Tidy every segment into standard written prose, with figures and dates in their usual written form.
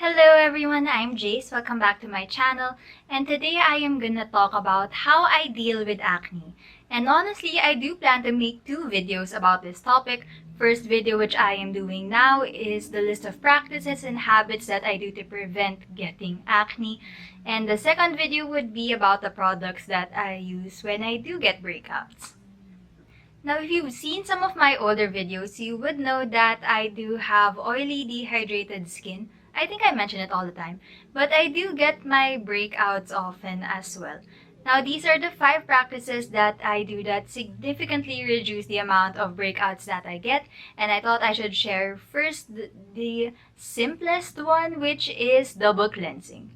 Hello everyone, I'm Jace. Welcome back to my channel. And today I am gonna talk about how I deal with acne. And honestly, I do plan to make two videos about this topic. First video which I am doing now is the list of practices and habits that I do to prevent getting acne. And the second video would be about the products that I use when I do get breakouts. Now, if you've seen some of my older videos, you would know that I do have oily, dehydrated skin. I think I mention it all the time, but I do get my breakouts often as well. Now, these are the 5 practices that I do that significantly reduce the amount of breakouts that I get, and I thought I should share first the simplest one, which is double cleansing.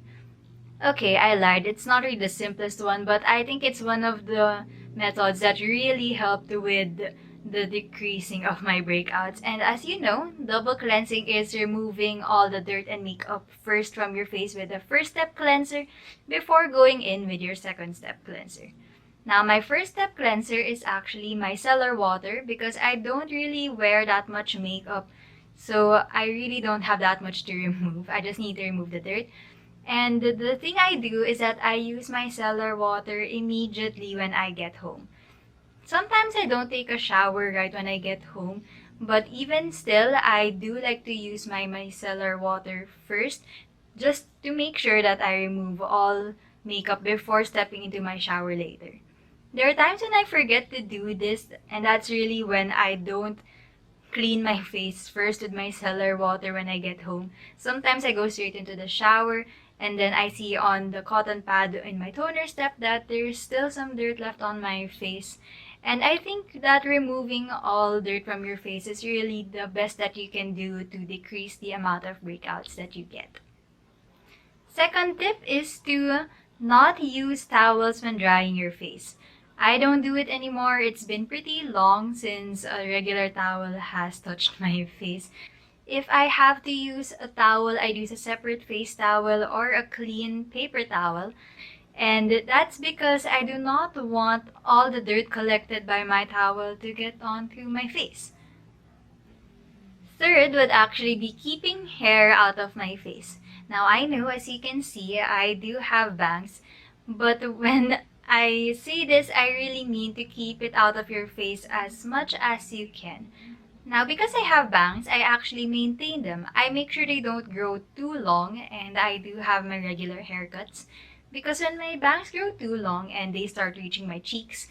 Okay, I lied. It's not really the simplest one, but I think it's one of the methods that really helped with the decreasing of my breakouts. And as you know, double cleansing is removing all the dirt and makeup first from your face with the first step cleanser before going in with your second step cleanser. Now, my first step cleanser is actually micellar water because I don't really wear that much makeup. So I really don't have that much to remove. I just need to remove the dirt. And the thing I do is that I use micellar water immediately when I get home. Sometimes I don't take a shower right when I get home, but even still, I do like to use my micellar water first just to make sure that I remove all makeup before stepping into my shower later. There are times when I forget to do this, and that's really when I don't clean my face first with micellar water when I get home. Sometimes I go straight into the shower and then I see on the cotton pad in my toner step that there's still some dirt left on my face. And I think that removing all dirt from your face is really the best that you can do to decrease the amount of breakouts that you get. Second tip is to not use towels when drying your face. I don't do it anymore. It's been pretty long since a regular towel has touched my face. If I have to use a towel, I use a separate face towel or a clean paper towel. And that's because I do not want all the dirt collected by my towel to get onto my face. Third would actually be keeping hair out of my face. Now I know, as you can see, I do have bangs, but when I say this, I really mean to keep it out of your face as much as you can. Now, because I have bangs, I actually maintain them. I make sure they don't grow too long, and I do have my regular haircuts. Because when my bangs grow too long and they start reaching my cheeks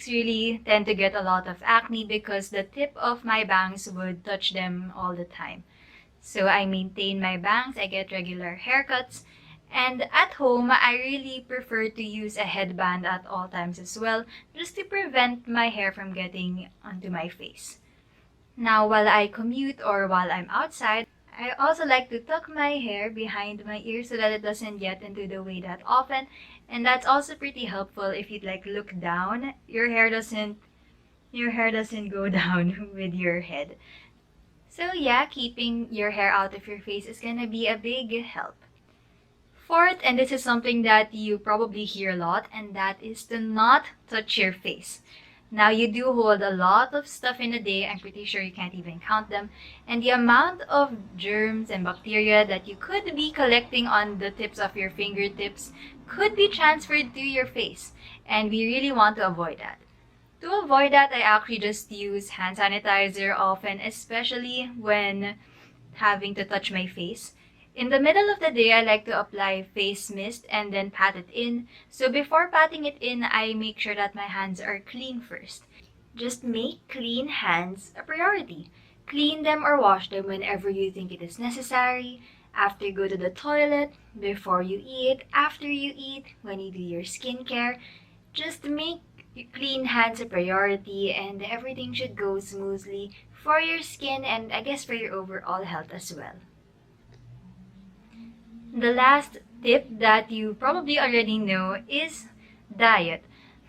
really tend to get a lot of acne because the tip of my bangs would touch them all the time. So I maintain my bangs, I get regular haircuts, and at home, I really prefer to use a headband at all times as well, just to prevent my hair from getting onto my face. Now, while I commute or while I'm outside, I also like to tuck my hair behind my ears so that it doesn't get into the way that often. And that's also pretty helpful if you'd like look down. Your hair doesn't go down with your head. So yeah, keeping your hair out of your face is gonna be a big help. Fourth, and this is something that you probably hear a lot, and that is to not touch your face. Now, you do hold a lot of stuff in a day. I'm pretty sure you can't even count them. And the amount of germs and bacteria that you could be collecting on the tips of your fingertips could be transferred to your face. And we really want to avoid that. To avoid that, I actually just use hand sanitizer often, especially when having to touch my face. In the middle of the day, I like to apply face mist and then pat it in. So before patting it in, I make sure that my hands are clean first. Just make clean hands a priority. Clean them or wash them whenever you think it is necessary. After you go to the toilet, before you eat, after you eat, when you do your skincare. Just make clean hands a priority and everything should go smoothly for your skin and I guess for your overall health as well. The last tip that you probably already know is diet.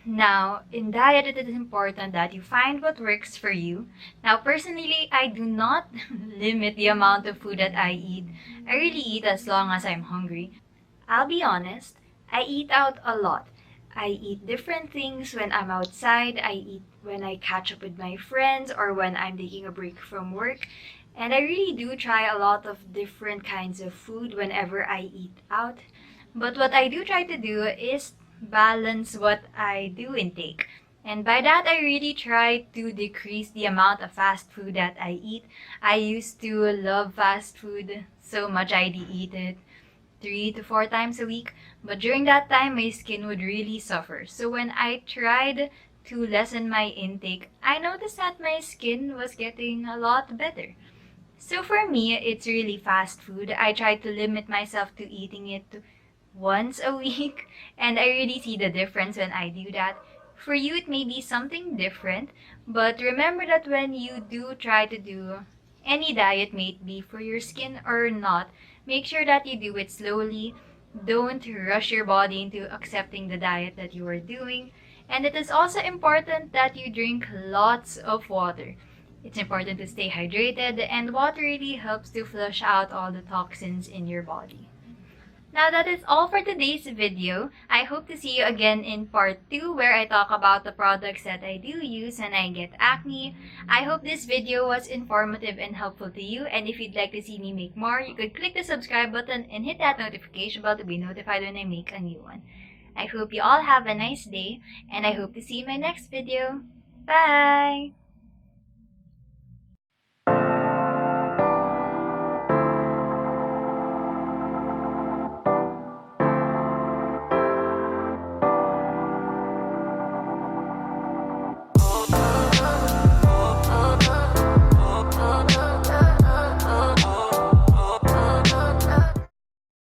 Now, in diet, it is important that you find what works for you. Now, personally, I do not limit the amount of food that I eat. I really eat as long as I'm hungry. I'll be honest, I eat out a lot. I eat different things when I'm outside. I eat when I catch up with my friends or when I'm taking a break from work. And I really do try a lot of different kinds of food whenever I eat out. But what I do try to do is balance what I do intake. And by that, I really try to decrease the amount of fast food that I eat. I used to love fast food so much I'd eat it 3 to 4 times a week. But during that time, my skin would really suffer. So when I tried to lessen my intake, I noticed that my skin was getting a lot better. So for me, it's really fast food. I try to limit myself to eating it once a week, and I really see the difference when I do that. For you, it may be something different, but remember that when you do try to do any diet, may it be for your skin or not, make sure that you do it slowly. Don't rush your body into accepting the diet that you are doing. And it is also important that you drink lots of water. It's important to stay hydrated, and water really helps to flush out all the toxins in your body. Now that is all for today's video. I hope to see you again in part 2 where I talk about the products that I do use when I get acne. I hope this video was informative and helpful to you, and if you'd like to see me make more, you could click the subscribe button and hit that notification bell to be notified when I make a new one. I hope you all have a nice day, and I hope to see you in my next video. Bye!